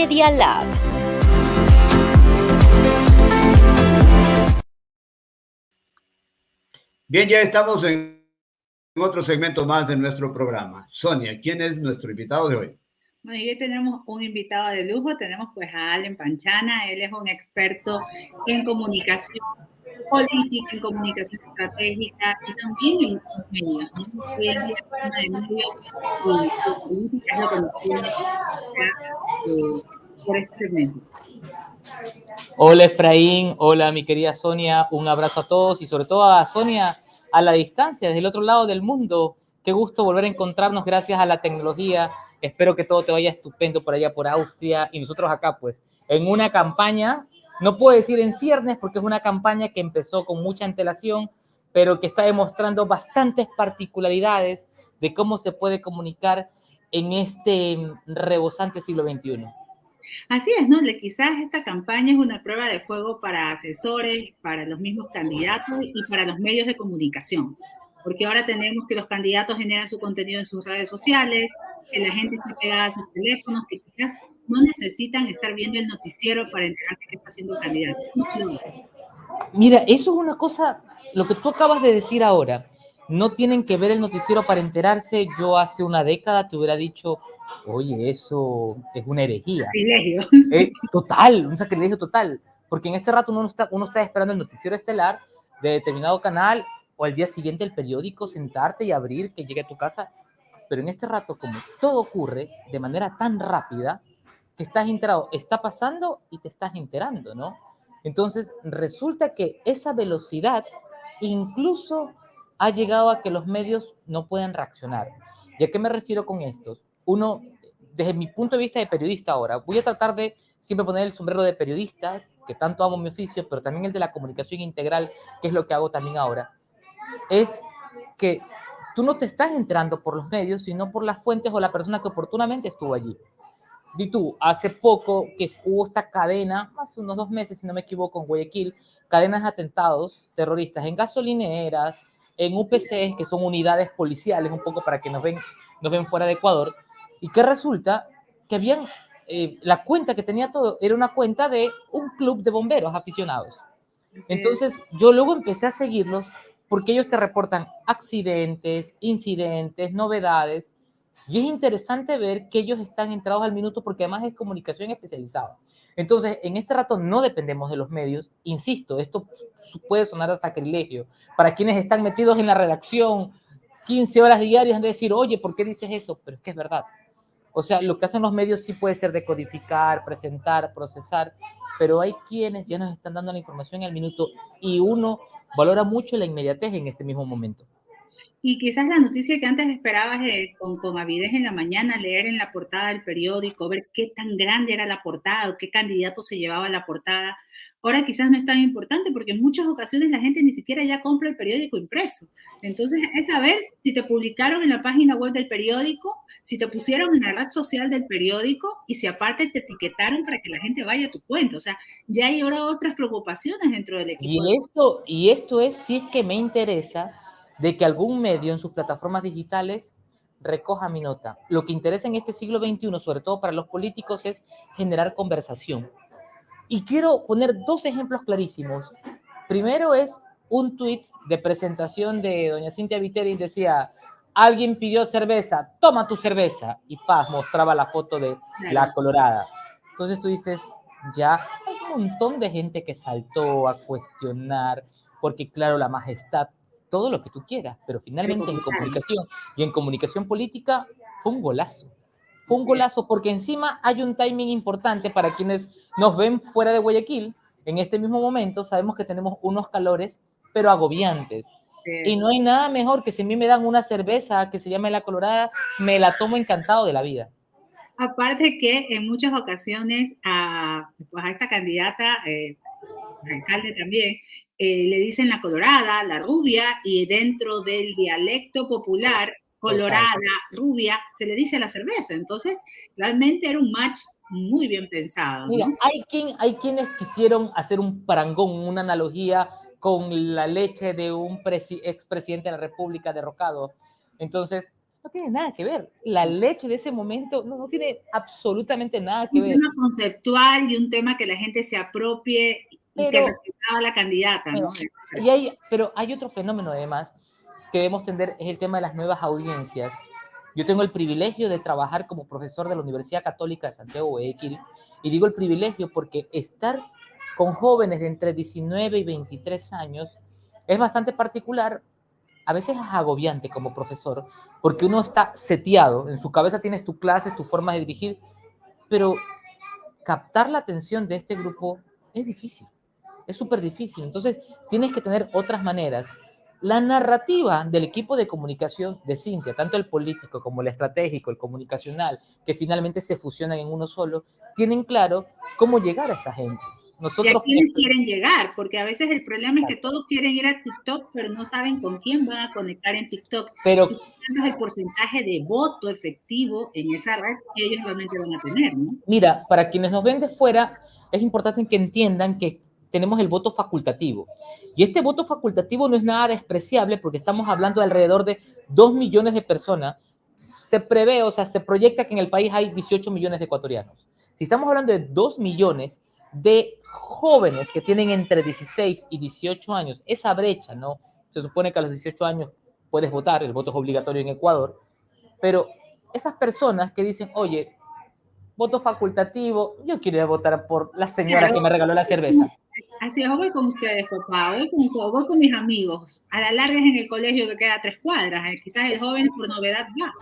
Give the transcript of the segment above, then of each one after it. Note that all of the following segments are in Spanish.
Media Lab. Bien, ya estamos en otro segmento más de nuestro programa. Sonia, ¿quién es nuestro invitado de hoy? Bueno, y hoy tenemos un invitado de lujo, tenemos pues a Allen Panchana, él es un experto en comunicación política, en comunicación estratégica y también en los medios, ¿no? Hoy en día el tema de medios y política es lo que nos tiene por este segmento. Hola Efraín, hola mi querida Sonia, un abrazo a todos y sobre todo a Sonia a la distancia, desde el otro lado del mundo. Qué gusto volver a encontrarnos gracias a la tecnología. Espero que todo te vaya estupendo por allá por Austria y nosotros acá pues en una campaña, no puedo decir en ciernes porque es una campaña que empezó con mucha antelación, pero que está demostrando bastantes particularidades de cómo se puede comunicar en este rebosante siglo XXI. Así es, ¿no? Quizás esta campaña es una prueba de fuego para asesores, para los mismos candidatos y para los medios de comunicación, porque ahora tenemos que los candidatos generan su contenido en sus redes sociales, que la gente está pegada a sus teléfonos, que quizás no necesitan estar viendo el noticiero para enterarse qué está haciendo el candidato. Mira, eso es una cosa, lo que tú acabas de decir ahora, no tienen que ver el noticiero para enterarse. Yo hace una década te hubiera dicho, oye, eso es una herejía. Sacrilegio. Sí. Total, un sacrilegio total, porque en este rato uno está esperando el noticiero estelar de determinado canal o al día siguiente el periódico, sentarte y abrir que llegue a tu casa, pero en este rato como todo ocurre de manera tan rápida que estás enterado, está pasando y te estás enterando, ¿no? Entonces, resulta que esa velocidad incluso ha llegado a que los medios no puedan reaccionar. ¿Y a qué me refiero con esto? Uno, desde mi punto de vista de periodista ahora, voy a tratar de siempre poner el sombrero de periodista, que tanto amo mi oficio, pero también el de la comunicación integral, que es lo que hago también ahora, es que tú no te estás enterando por los medios, sino por las fuentes o la persona que oportunamente estuvo allí. Di tú, hace poco que hubo esta cadena, hace unos 2 meses, si no me equivoco, en Guayaquil, cadenas de atentados terroristas en gasolineras, en UPCs, que son unidades policiales, un poco para que nos ven fuera de Ecuador, y que resulta que habían, la cuenta que tenía todo era una cuenta de un club de bomberos aficionados. Entonces, yo luego empecé a seguirlos porque ellos te reportan accidentes, incidentes, novedades, y es interesante ver que ellos están entrados al minuto porque además es comunicación especializada. Entonces, en este rato no dependemos de los medios. Insisto, esto puede sonar a sacrilegio. Para quienes están metidos en la redacción 15 horas diarias de decir, oye, ¿por qué dices eso? Pero es que es verdad. O sea, lo que hacen los medios sí puede ser decodificar, presentar, procesar, pero hay quienes ya nos están dando la información al minuto y uno valora mucho la inmediatez en este mismo momento. Y quizás la noticia que antes esperabas con avidez en la mañana, leer en la portada del periódico, ver qué tan grande era la portada o qué candidato se llevaba la portada, ahora quizás no es tan importante porque en muchas ocasiones la gente ni siquiera ya compra el periódico impreso. Entonces es saber si te publicaron en la página web del periódico, si te pusieron en la red social del periódico y si aparte te etiquetaron para que la gente vaya a tu cuenta. O sea, ya hay ahora otras preocupaciones dentro del equipo. Y esto es si es que me interesa de que algún medio en sus plataformas digitales recoja mi nota. Lo que interesa en este siglo XXI, sobre todo para los políticos, es generar conversación. Y quiero poner 2 ejemplos clarísimos. Primero es un tuit de presentación de doña Cintia Viteri y decía, alguien pidió cerveza, toma tu cerveza. Y paz, mostraba la foto de la colorada. Entonces tú dices, ya hay un montón de gente que saltó a cuestionar, porque claro, la majestad, todo lo que tú quieras, pero finalmente en comunicación y en comunicación política fue un golazo. Fue un golazo porque encima hay un timing importante para quienes nos ven fuera de Guayaquil. En este mismo momento sabemos que tenemos unos calores, pero agobiantes. Y no hay nada mejor que si a mí me dan una cerveza que se llame La Colorada, me la tomo encantado de la vida. Aparte que en muchas ocasiones pues a esta candidata, alcalde también, le dicen la colorada, la rubia, y dentro del dialecto popular, colorada, rubia, se le dice la cerveza. Entonces, realmente era un match muy bien pensado, ¿no? Mira, hay quienes quisieron hacer un parangón, una analogía con la leche de un expresidente de la República derrocado. Entonces, No tiene nada que ver. La leche de ese momento no tiene absolutamente nada que Un ver. tema conceptual y un tema que la gente se apropie y que Pero, respetaba a la candidata, bueno, ¿no? pero hay otro fenómeno además que debemos entender, es el tema de las nuevas audiencias. Yo tengo el privilegio de trabajar como profesor de la Universidad Católica de Santiago Guayaquil, y digo el privilegio porque estar con jóvenes de entre 19 y 23 años es bastante particular. A veces es agobiante como profesor, porque uno está seteado, en su cabeza tienes tu clase, tu forma de dirigir, pero captar la atención de este grupo es difícil, es súper difícil. Entonces, tienes que tener otras maneras. La narrativa del equipo de comunicación de Cintia, tanto el político como el estratégico, el comunicacional, que finalmente se fusionan en uno solo, tienen claro cómo llegar a esa gente. Y a Nosotros, quiénes quieren llegar, porque a veces el problema es que exacto, todos quieren ir a TikTok, pero no saben con quién van a conectar en TikTok pero y cuánto es el porcentaje de voto efectivo en esa red que ellos realmente van a tener, ¿no? mira, para quienes nos ven de fuera, es importante que entiendan que tenemos el voto facultativo. Y este voto facultativo no es nada despreciable porque estamos hablando de alrededor de 2 millones de personas. Se prevé, o sea, se proyecta que en el país hay 18 millones de ecuatorianos. Si estamos hablando de 2 millones de jóvenes que tienen entre 16 y 18 años, esa brecha, ¿no? Se supone que a los 18 años puedes votar, el voto es obligatorio en Ecuador, pero esas personas que dicen, oye, voto facultativo, yo quiero ir a votar por la señora Claro, que me regaló la cerveza. así es, voy con ustedes, papá, voy con mis amigos. A la larga es en el colegio que queda a 3 cuadras, quizás el joven por novedad va.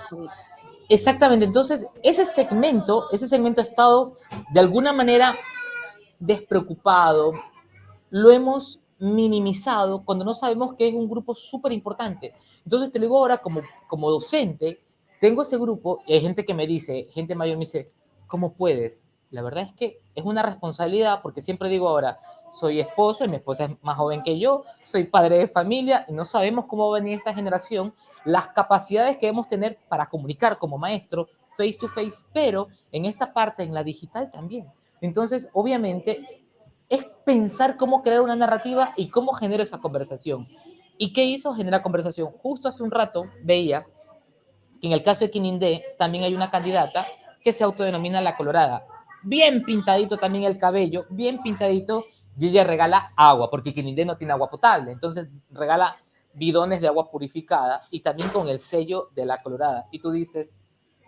Exactamente, entonces ese segmento ha estado de alguna manera despreocupado, lo hemos minimizado cuando no sabemos que es un grupo súper importante. Entonces te lo digo ahora como docente, tengo ese grupo y hay gente que me dice, gente mayor me dice, ¿cómo puedes? La verdad es que es una responsabilidad porque siempre digo ahora, soy esposo y mi esposa es más joven que yo, soy padre de familia y no sabemos cómo va a venir esta generación, las capacidades que debemos tener para comunicar como maestro face to face, pero en esta parte, en la digital también. Entonces, obviamente, es pensar cómo crear una narrativa y cómo genero esa conversación. ¿Y qué hizo? Generar conversación. Justo hace un rato veía que en el caso de Quinindé también hay una candidata que se autodenomina La Colorada. Bien pintadito también el cabello, bien pintadito, y ella regala agua, porque Quinindé no tiene agua potable. Entonces regala bidones de agua purificada y también con el sello de La Colorada. Y tú dices,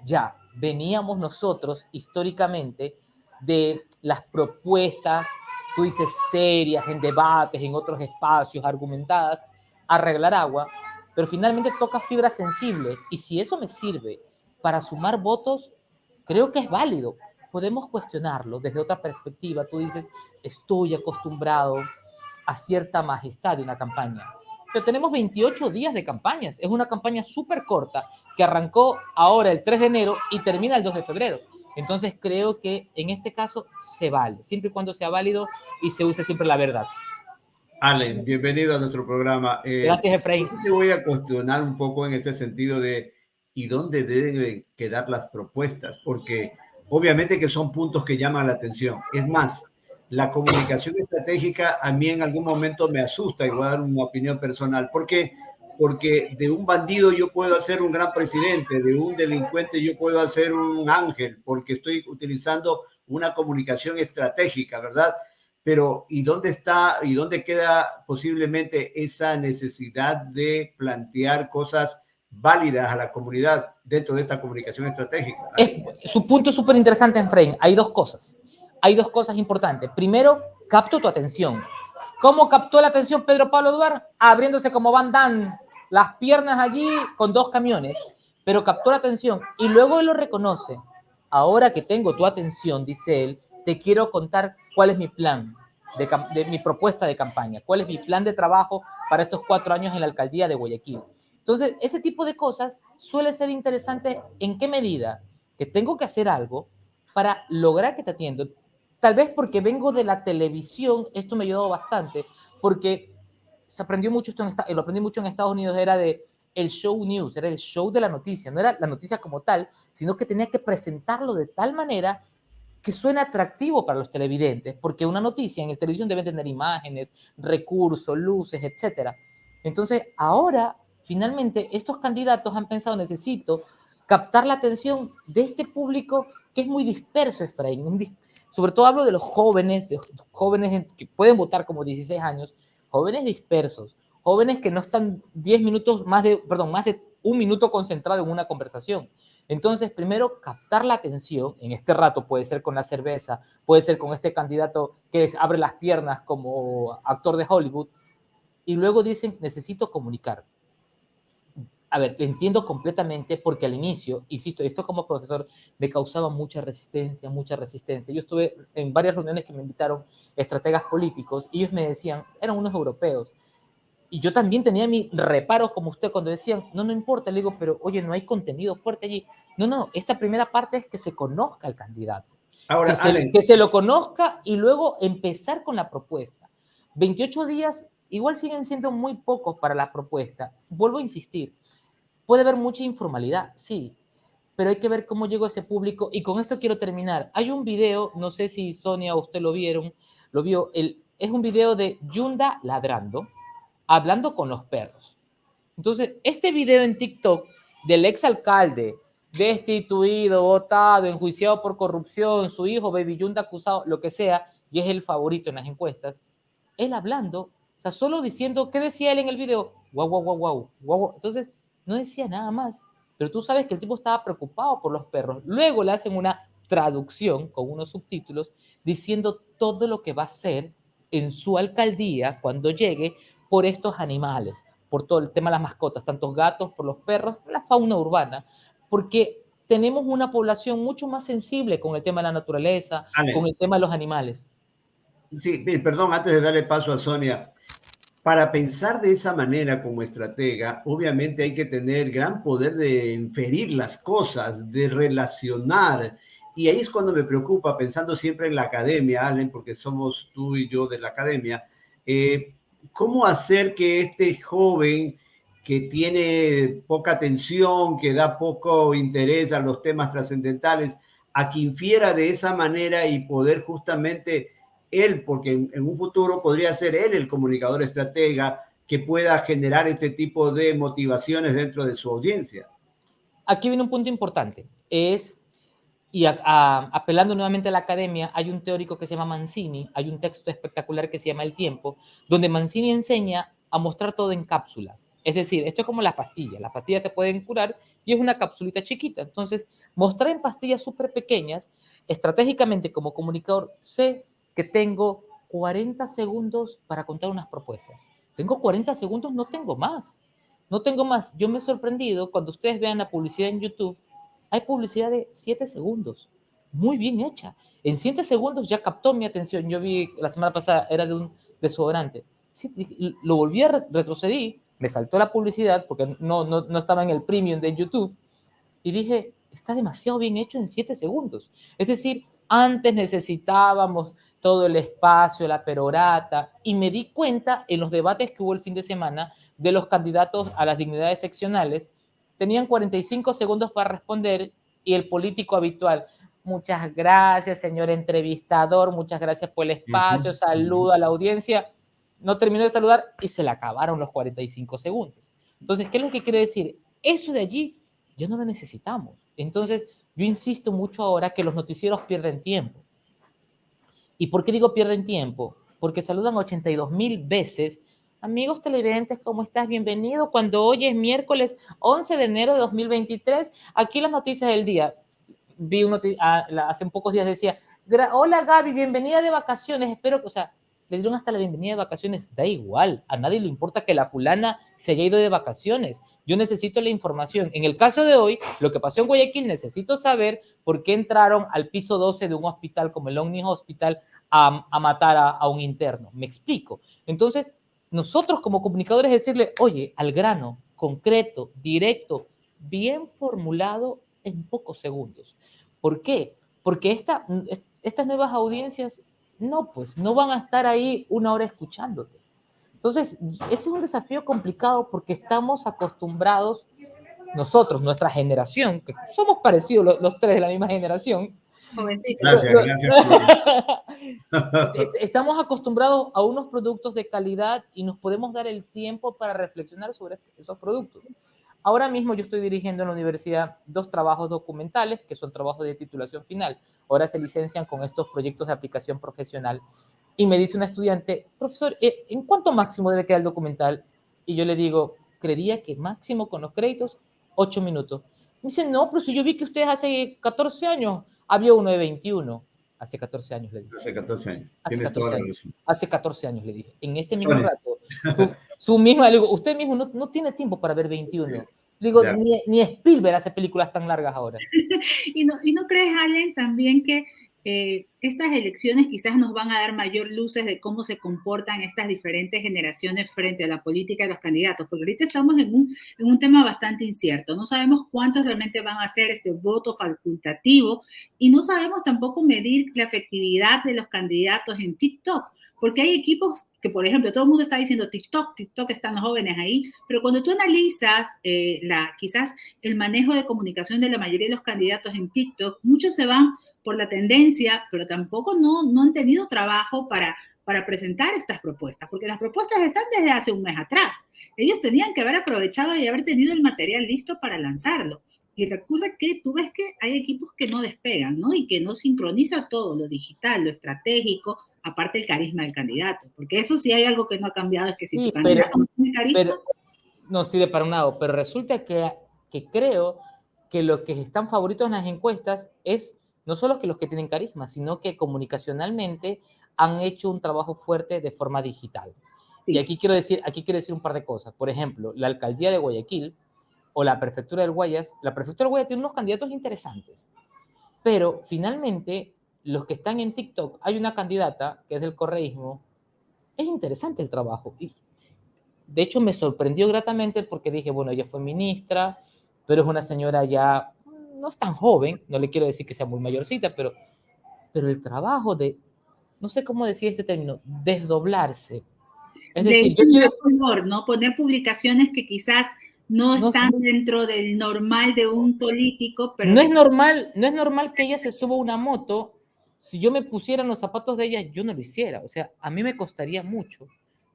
ya, veníamos nosotros históricamente de las propuestas, tú dices, serias, en debates, en otros espacios, argumentadas, a arreglar agua, pero finalmente toca fibra sensible. Y si eso me sirve para sumar votos, creo que es válido. Podemos cuestionarlo desde otra perspectiva. Tú dices, estoy acostumbrado a cierta majestad de una campaña. Pero tenemos 28 días de campañas. Es una campaña súper corta que arrancó ahora el 3 de enero y termina el 2 de febrero. Entonces creo que en este caso se vale, siempre y cuando sea válido y se use siempre la verdad. Allen, bienvenido a nuestro programa. Gracias, Efraín. Yo te voy a cuestionar un poco en este sentido de ¿y dónde deben quedar las propuestas? Porque obviamente que son puntos que llaman la atención. Es más, la comunicación estratégica a mí en algún momento me asusta y voy a dar una opinión personal. ¿Por qué? Porque de un bandido yo puedo hacer un gran presidente, de un delincuente yo puedo hacer un ángel, porque estoy utilizando una comunicación estratégica, ¿verdad? Pero ¿y dónde está y dónde queda posiblemente esa necesidad de plantear cosas válidas a la comunidad dentro de esta comunicación estratégica? Su punto es súper interesante, Efraín. Hay dos cosas. Hay dos cosas importantes. Primero, capto tu atención. ¿Cómo captó la atención Pedro Pablo Duarte? Abriéndose como Van Damme, las piernas allí con 2 camiones. Pero captó la atención y luego él lo reconoce. Ahora que tengo tu atención, dice él, te quiero contar cuál es mi plan, de mi propuesta de campaña, cuál es mi plan de trabajo para estos 4 años en la alcaldía de Guayaquil. Entonces, ese tipo de cosas suele ser interesante. ¿En qué medida? Que tengo que hacer algo para lograr que te atiendo. Tal vez porque vengo de la televisión, esto me ayudó bastante, porque se aprendió mucho esto lo aprendí mucho en Estados Unidos, era de el show news, era el show de la noticia, no era la noticia como tal, sino que tenía que presentarlo de tal manera que suene atractivo para los televidentes, porque una noticia en el televisión debe tener imágenes, recursos, luces, etcétera. Entonces, ahora finalmente estos candidatos han pensado, necesito captar la atención de este público que es muy disperso, Efraín. Sobre todo hablo de los jóvenes que pueden votar como 16 años, jóvenes dispersos, jóvenes que no están 10 minutos, más de un minuto concentrado en una conversación. Entonces, primero, captar la atención, en este rato puede ser con la cerveza, puede ser con este candidato que abre las piernas como actor de Hollywood, y luego dicen, necesito comunicar. A ver, entiendo completamente porque al inicio, insisto, esto como profesor me causaba mucha resistencia, mucha resistencia. Yo estuve en varias reuniones que me invitaron estrategas políticos y ellos me decían, eran unos europeos, y yo también tenía mis reparos como usted cuando decían, no importa, le digo, pero oye, no hay contenido fuerte allí. No, esta primera parte es que se conozca al candidato, Ahora, que se lo conozca y luego empezar con la propuesta. 28 días igual siguen siendo muy pocos para la propuesta. Vuelvo a insistir, puede haber mucha informalidad, sí, pero hay que ver cómo llegó ese público. Y con esto quiero terminar. Hay un video, no sé si Sonia o usted lo vio, es un video de Yunda ladrando, hablando con los perros. Entonces, este video en TikTok del exalcalde destituido, votado, enjuiciado por corrupción, su hijo Baby Yunda acusado, lo que sea, y es el favorito en las encuestas, él hablando, o sea, solo diciendo, ¿qué decía él en el video? Guau, guau, guau, guau, guau. Entonces, no decía nada más, pero tú sabes que el tipo estaba preocupado por los perros. Luego le hacen una traducción con unos subtítulos diciendo todo lo que va a hacer en su alcaldía cuando llegue por estos animales, por todo el tema de las mascotas, tantos gatos, por los perros, la fauna urbana, porque tenemos una población mucho más sensible con el tema de la naturaleza, con el tema de los animales. Sí, perdón, antes de darle paso a Sonia, para pensar de esa manera como estratega, obviamente hay que tener gran poder de inferir las cosas, de relacionar. Y ahí es cuando me preocupa, pensando siempre en la academia, Allen, porque somos tú y yo de la academia, ¿cómo hacer que este joven que tiene poca atención, que da poco interés a los temas trascendentales, a que infiera de esa manera y poder justamente él, porque en un futuro podría ser él el comunicador estratega que pueda generar este tipo de motivaciones dentro de su audiencia? Aquí viene un punto importante, apelando nuevamente a la academia, hay un teórico que se llama Mancini, hay un texto espectacular que se llama El Tiempo, donde Mancini enseña a mostrar todo en cápsulas. Es decir, esto es como las pastillas te pueden curar y es una capsulita chiquita. Entonces, mostrar en pastillas súper pequeñas, estratégicamente como comunicador, sé que tengo 40 segundos para contar unas propuestas. Tengo 40 segundos, no tengo más. No tengo más. Yo me he sorprendido cuando ustedes vean la publicidad en YouTube. Hay publicidad de 7 segundos, muy bien hecha. En 7 segundos ya captó mi atención. Yo vi la semana pasada, era de un desodorante. Sí, lo volví a retrocedí, me saltó la publicidad porque no estaba en el premium de YouTube y dije, está demasiado bien hecho en 7 segundos. Es decir, antes necesitábamos todo el espacio, la perorata, y me di cuenta en los debates que hubo el fin de semana de los candidatos a las dignidades seccionales, tenían 45 segundos para responder y el político habitual, muchas gracias, señor entrevistador, muchas gracias por el espacio, saludo a la audiencia, no terminó de saludar y se le acabaron los 45 segundos. Entonces, ¿qué es lo que quiere decir? Eso de allí ya no lo necesitamos. Entonces, yo insisto mucho ahora que los noticieros pierden tiempo. ¿Y por qué digo pierden tiempo? Porque saludan 82,000 veces. Amigos televidentes, ¿cómo estás? Bienvenido. Cuando hoy es miércoles 11 de enero de 2023, aquí las noticias del día. Vi hace pocos días decía, hola Gaby, bienvenida de vacaciones. Espero que, le dieron hasta la bienvenida de vacaciones. Da igual, a nadie le importa que la fulana se haya ido de vacaciones. Yo necesito la información. En el caso de hoy, lo que pasó en Guayaquil, necesito saber por qué entraron al piso 12 de un hospital como el Omni Hospital a matar a un interno. ¿Me explico? Entonces, nosotros como comunicadores decirle, oye, al grano, concreto, directo, bien formulado en pocos segundos. ¿Por qué? Porque estas nuevas audiencias no van a estar ahí una hora escuchándote. Entonces, ese es un desafío complicado porque estamos acostumbrados, nosotros, nuestra generación, que somos parecidos los tres de la misma generación, Jovencito. Gracias. Estamos acostumbrados a unos productos de calidad y nos podemos dar el tiempo para reflexionar sobre esos productos. Ahora mismo yo estoy dirigiendo en la universidad 2 trabajos documentales, que son trabajos de titulación final. Ahora se licencian con estos proyectos de aplicación profesional. Y me dice una estudiante, profesor, ¿en cuánto máximo debe quedar el documental? Y yo le digo, creería que máximo con los créditos, 8 minutos. Me dice, no, pero si yo vi que ustedes hace 14 años había uno de 21. Hace 14 años le dije. Hace 14 años. Hace Tienes 14 toda la años. razón. Hace 14 años le dije. En este mismo rato, su misma, le digo, usted mismo no tiene tiempo para ver 21. Le digo, ni Spielberg hace películas tan largas ahora. ¿Y no crees, Allen, también que estas elecciones quizás nos van a dar mayor luces de cómo se comportan estas diferentes generaciones frente a la política de los candidatos? Porque ahorita estamos en un tema bastante incierto. No sabemos cuántos realmente van a hacer este voto facultativo y no sabemos tampoco medir la efectividad de los candidatos en TikTok. Porque hay equipos que, por ejemplo, todo el mundo está diciendo TikTok están los jóvenes ahí, pero cuando tú analizas quizás el manejo de comunicación de la mayoría de los candidatos en TikTok, muchos se van por la tendencia, pero tampoco no han tenido trabajo para presentar estas propuestas, porque las propuestas están desde hace un mes atrás. Ellos tenían que haber aprovechado y haber tenido el material listo para lanzarlo. Y recuerda que tú ves que hay equipos que no despegan, ¿no? Y que no sincroniza todo, lo digital, lo estratégico, aparte el carisma del candidato. Porque eso sí hay algo que no ha cambiado, es que si tu candidato no tiene carisma... no sirve para un lado, pero resulta que creo que los que están favoritos en las encuestas es no solo que los que tienen carisma, sino que comunicacionalmente han hecho un trabajo fuerte de forma digital. Sí. Y aquí quiero decir un par de cosas. Por ejemplo, la alcaldía de Guayaquil o la prefectura del Guayas. La prefectura del Guayas tiene unos candidatos interesantes, pero finalmente los que están en TikTok, hay una candidata que es del correísmo, es interesante el trabajo. Y de hecho me sorprendió gratamente porque dije, bueno, ella fue ministra, pero es una señora ya, no es tan joven, no le quiero decir que sea muy mayorcita, pero el trabajo de, no sé cómo decir este término, desdoblarse. Es decir, ¿no? Poner publicaciones que quizás no están dentro del normal de un político, pero... No es normal que ella se suba a una moto. Si yo me pusiera en los zapatos de ella, yo no lo hiciera. O sea, a mí me costaría mucho.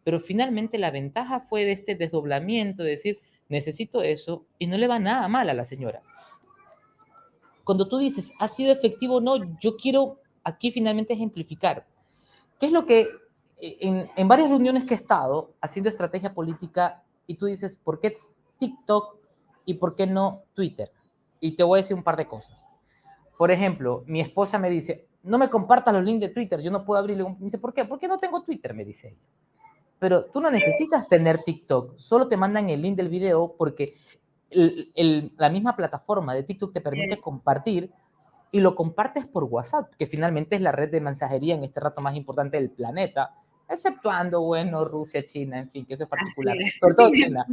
Pero finalmente la ventaja fue de este desdoblamiento, de decir, necesito eso, y no le va nada mal a la señora. Cuando tú dices, ¿ha sido efectivo o no? Yo quiero aquí finalmente ejemplificar. ¿Qué es lo que en varias reuniones que he estado haciendo estrategia política y tú dices, ¿por qué TikTok y por qué no Twitter? Y te voy a decir un par de cosas. Por ejemplo, mi esposa me dice, no me compartas los links de Twitter, yo no puedo abrirle. Me dice, ¿por qué? ¿Por qué no tengo Twitter? Me dice ella. Pero tú no necesitas tener TikTok, solo te mandan el link del video porque la misma plataforma de TikTok te permite compartir y lo compartes por WhatsApp, que finalmente es la red de mensajería en este rato más importante del planeta, exceptuando, bueno, Rusia, China, en fin, que eso es particular, sobre todo China.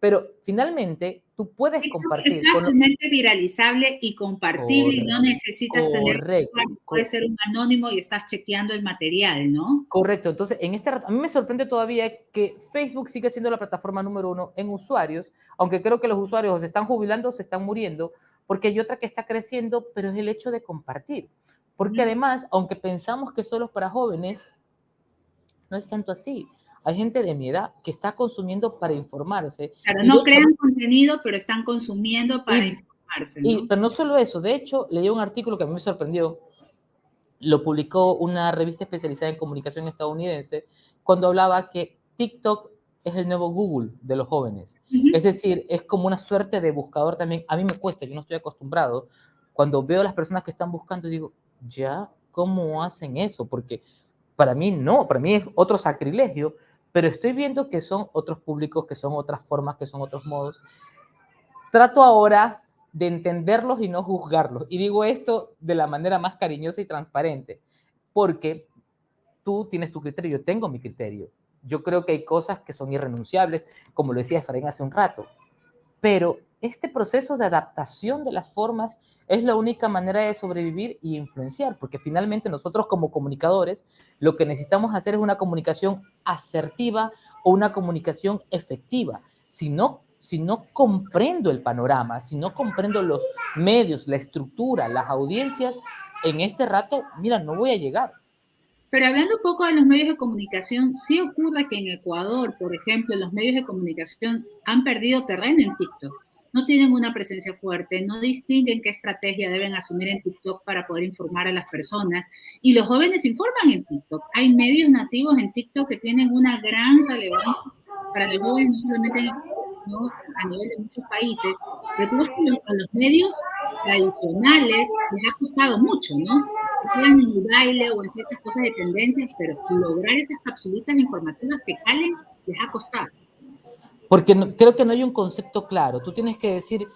Pero finalmente tú puedes compartir. Es fácilmente viralizable y compartible y no necesitas tener... Puede ser un anónimo y estás chequeando el material, ¿no? Correcto. Entonces, en este rato, a mí me sorprende todavía que Facebook sigue siendo la plataforma número 1 en usuarios, aunque creo que los usuarios o se están jubilando o se están muriendo, porque hay otra que está creciendo, pero es el hecho de compartir. Porque además, aunque pensamos que solo es para jóvenes, no es tanto así. Hay gente de mi edad que está consumiendo para informarse. Claro, no crean contenido, pero están consumiendo para informarse, ¿no? Pero no solo eso. De hecho, leí un artículo que a mí me sorprendió. Lo publicó una revista especializada en comunicación estadounidense cuando hablaba que TikTok es el nuevo Google de los jóvenes. Es decir, es como una suerte de buscador también. A mí me cuesta, yo no estoy acostumbrado. Cuando veo a las personas que están buscando, digo, ya, ¿cómo hacen eso? Porque para mí no, para mí es otro sacrilegio, pero estoy viendo que son otros públicos, que son otras formas, que son otros modos. Trato ahora de entenderlos y no juzgarlos. Y digo esto de la manera más cariñosa y transparente, porque tú tienes tu criterio, yo tengo mi criterio. Yo creo que hay cosas que son irrenunciables, como lo decía Efraín hace un rato, pero este proceso de adaptación de las formas es la única manera de sobrevivir y influenciar, porque finalmente nosotros como comunicadores lo que necesitamos hacer es una comunicación asertiva o una comunicación efectiva. Si no si no comprendo el panorama, si no comprendo los medios, la estructura, las audiencias, en este rato, mira, no voy a llegar. Pero hablando un poco de los medios de comunicación, sí ocurre que en Ecuador, por ejemplo, los medios de comunicación han perdido terreno en TikTok. No tienen una presencia fuerte, no distinguen qué estrategia deben asumir en TikTok para poder informar a las personas. Y los jóvenes informan en TikTok. Hay medios nativos en TikTok que tienen una gran relevancia para los jóvenes, no solamente en Ecuador, sino a nivel de muchos países. Pero tú ves que a los medios tradicionales les ha costado mucho, ¿no? Quedan en el baile o en ciertas cosas de tendencias, pero lograr esas capsulitas informativas que calen les ha costado. Porque creo que no hay un concepto claro. Tú tienes que decir,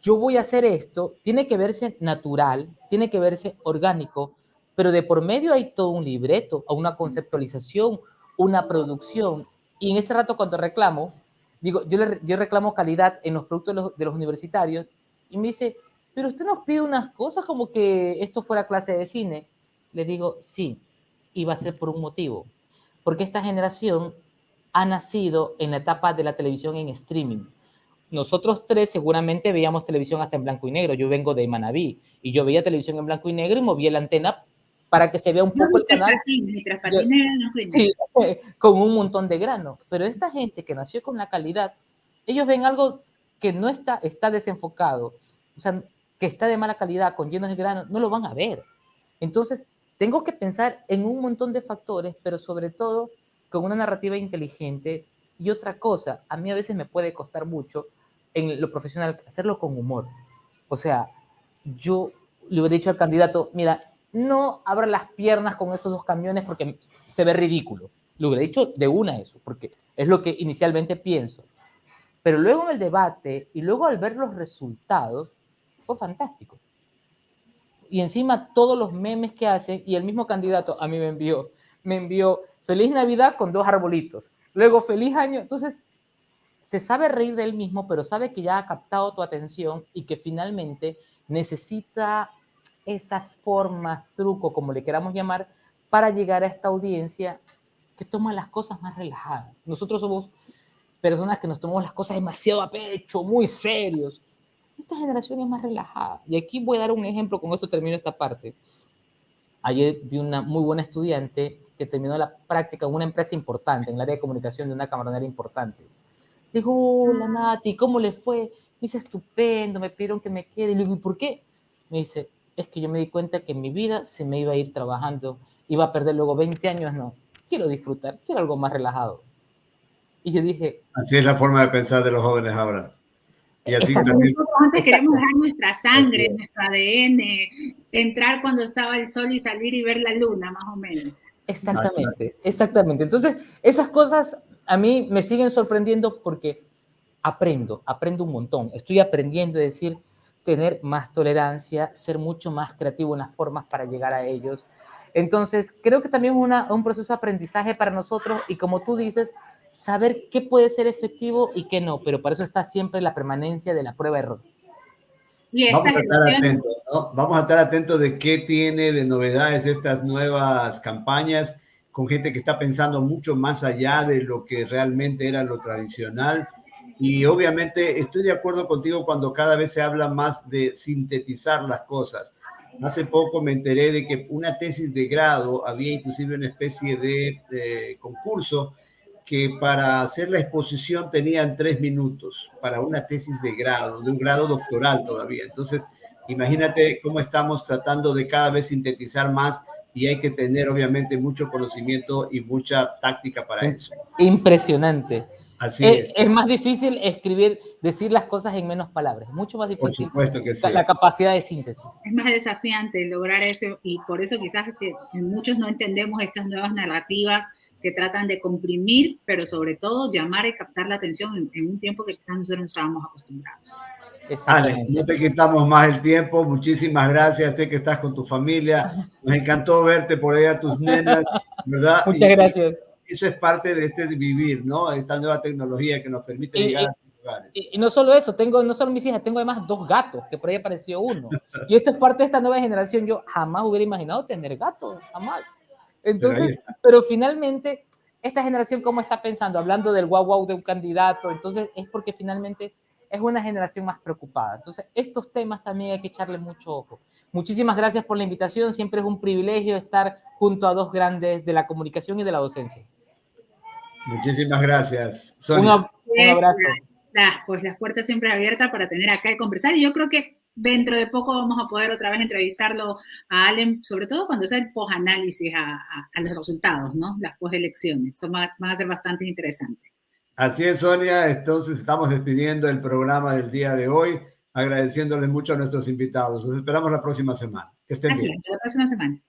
yo voy a hacer esto, tiene que verse natural, tiene que verse orgánico, pero de por medio hay todo un libreto, una conceptualización, una producción. Y en este rato cuando reclamo, digo, yo reclamo calidad en los productos de los universitarios y me dice, pero usted nos pide unas cosas como que esto fuera clase de cine. Le digo, sí, y va a ser por un motivo. Porque esta generación ha nacido en la etapa de la televisión en streaming. Nosotros tres seguramente veíamos televisión hasta en blanco y negro. Yo vengo de Manabí y yo veía televisión en blanco y negro y movía la antena para que se vea un poco el canal. Mientras patina era blanco y negro. Sí, con un montón de grano. Pero esta gente que nació con la calidad, ellos ven algo que no está desenfocado, o sea, que está de mala calidad, con llenos de grano, no lo van a ver. Entonces, tengo que pensar en un montón de factores, pero sobre todo con una narrativa inteligente. Y otra cosa, a mí a veces me puede costar mucho en lo profesional hacerlo con humor. O sea, yo le hubiera dicho al candidato, mira, no abra las piernas con esos dos camiones porque se ve ridículo. Le hubiera dicho de una eso, porque es lo que inicialmente pienso. Pero luego en el debate y luego al ver los resultados, fue fantástico. Y encima todos los memes que hacen, y el mismo candidato a mí me envió Feliz Navidad con 2 arbolitos. Luego Feliz Año. Entonces, se sabe reír de él mismo, pero sabe que ya ha captado tu atención y que finalmente necesita esas formas, truco, como le queramos llamar, para llegar a esta audiencia que toma las cosas más relajadas. Nosotros somos personas que nos tomamos las cosas demasiado a pecho, muy serios. Esta generación es más relajada. Y aquí voy a dar un ejemplo, con esto termino esta parte. Ayer vi una muy buena estudiante que terminó la práctica en una empresa importante, en el área de comunicación de una camaronera importante. Le digo, hola Nati, ¿cómo le fue? Me dice, estupendo, me pidieron que me quede. Y le digo, ¿y por qué? Me dice, es que yo me di cuenta que en mi vida se me iba a ir trabajando, iba a perder luego 20 años, no. Quiero disfrutar, quiero algo más relajado. Y yo dije... Así es la forma de pensar de los jóvenes ahora. Y así también. Nosotros antes queremos dejar nuestra sangre, nuestro ADN, entrar cuando estaba el sol y salir y ver la luna, más o menos. Exactamente, exactamente. Entonces, esas cosas a mí me siguen sorprendiendo porque aprendo un montón. Estoy aprendiendo, es decir, tener más tolerancia, ser mucho más creativo en las formas para llegar a ellos. Entonces, creo que también es un proceso de aprendizaje para nosotros y como tú dices, saber qué puede ser efectivo y qué no, pero para eso está siempre la permanencia de la prueba-error. Vamos a estar atentos, ¿no? Vamos a estar atentos de qué tiene de novedades estas nuevas campañas con gente que está pensando mucho más allá de lo que realmente era lo tradicional. Y obviamente estoy de acuerdo contigo cuando cada vez se habla más de sintetizar las cosas. Hace poco me enteré de que una tesis de grado, había inclusive una especie de concurso que para hacer la exposición tenían 3 minutos para una tesis de grado, de un grado doctoral todavía. Entonces, imagínate cómo estamos tratando de cada vez sintetizar más y hay que tener obviamente mucho conocimiento y mucha táctica para eso. Impresionante. Así es. Es más difícil decir las cosas en menos palabras, mucho más difícil. Por supuesto que sí. La capacidad de síntesis. Es más desafiante lograr eso y por eso quizás que muchos no entendemos estas nuevas narrativas que tratan de comprimir, pero sobre todo llamar y captar la atención en un tiempo que quizás nosotros no estábamos acostumbrados. Ale, no te quitamos más el tiempo, muchísimas gracias, sé que estás con tu familia, nos encantó verte por ahí a tus nenas, ¿verdad? Muchas gracias. Eso es parte de este vivir, ¿no? Esta nueva tecnología que nos permite llegar a estos lugares. Y no solo eso, no solo mis hijas, tengo además 2 gatos, que por ahí apareció uno. Y esto es parte de esta nueva generación, yo jamás hubiera imaginado tener gatos, jamás. Entonces, pero finalmente esta generación cómo está pensando, hablando del guau de un candidato, entonces es porque finalmente es una generación más preocupada. Entonces, estos temas también hay que echarle mucho ojo. Muchísimas gracias por la invitación. Siempre es un privilegio estar junto a dos grandes de la comunicación y de la docencia. Muchísimas gracias, Sonia. Un abrazo. Pues las puertas siempre abiertas para tener acá y conversar. Y yo creo que dentro de poco vamos a poder otra vez entrevistarlo a Allen, sobre todo cuando sea el post-análisis a los resultados, ¿no? Las post-elecciones. Van a ser bastante interesantes. Así es, Sonia. Entonces estamos despidiendo el programa del día de hoy, agradeciéndoles mucho a nuestros invitados. Los esperamos la próxima semana. Que estén bien. La próxima semana.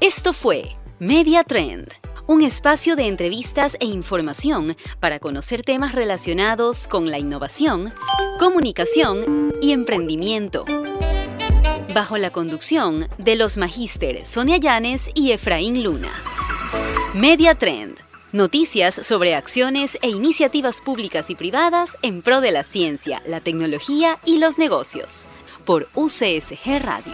Esto fue Media Trend, un espacio de entrevistas e información para conocer temas relacionados con la innovación, comunicación y emprendimiento. Bajo la conducción de los magíster Sonia Llanes y Efraín Luna. Media Trend. Noticias sobre acciones e iniciativas públicas y privadas en pro de la ciencia, la tecnología y los negocios. Por UCSG Radio.